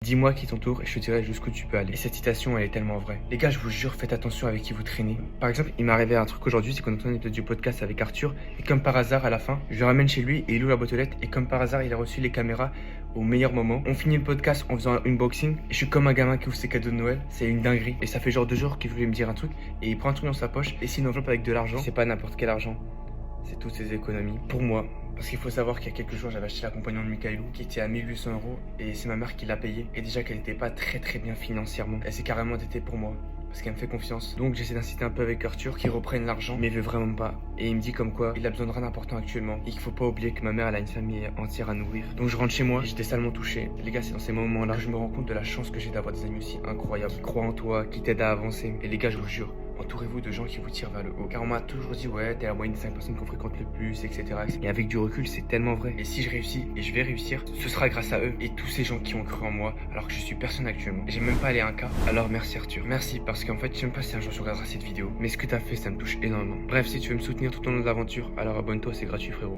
Dis-moi qui t'entoure et je te dirai jusqu'où tu peux aller. Et cette citation, elle est tellement vraie. Les gars, je vous jure, faites attention avec qui vous traînez. Par exemple, il m'est arrivé un truc aujourd'hui, c'est qu'on entendait du podcast avec Arthur. Et comme par hasard, à la fin, je le ramène chez lui et il ouvre la boîte aux lettres. Et comme par hasard, il a reçu les caméras au meilleur moment. On finit le podcast en faisant un unboxing. Et je suis comme un gamin qui ouvre ses cadeaux de Noël. C'est une dinguerie. Et ça fait genre 2 jours qu'il voulait me dire un truc. Et il prend un truc dans sa poche. Et c'est une enveloppe avec de l'argent. C'est pas n'importe quel argent. C'est toutes ses économies. Pour moi. Parce qu'il faut savoir qu'il y a quelques jours, j'avais acheté l'accompagnant de Mikaelou qui était à 1800 € et c'est ma mère qui l'a payé. Et déjà qu'elle n'était pas très bien financièrement. Elle s'est carrément endettée pour moi. Parce qu'elle me fait confiance. Donc j'essaie d'inciter un peu avec Arthur qui reprenne l'argent, mais il veut vraiment pas. Et il me dit comme quoi il a besoin de rien d'important actuellement. Et qu'il faut pas oublier que ma mère elle a une famille entière à nourrir. Donc je rentre chez moi et j'étais salement touché. Les gars, c'est dans ces moments-là que je me rends compte de la chance que j'ai d'avoir des amis aussi incroyables. Qui croient en toi, qui t'aident à avancer. Et les gars, je vous jure, entourez-vous de gens qui vous tirent vers le haut. Car on m'a toujours dit ouais, t'es la moyenne des 5 personnes qu'on fréquente le plus, etc. Et avec du recul, c'est tellement vrai. Et si je réussis, et je vais réussir, ce sera grâce à eux et tous ces gens qui ont cru en moi alors que je suis personne actuellement. J'ai même pas allé à un cas. Alors merci Arthur. Merci parce qu'en fait, je sais même pas si un jour tu regarderas cette vidéo. Mais ce que t'as fait, ça me touche énormément. Bref, si tu veux me soutenir tout au long de l'aventure, alors abonne-toi, c'est gratuit frérot.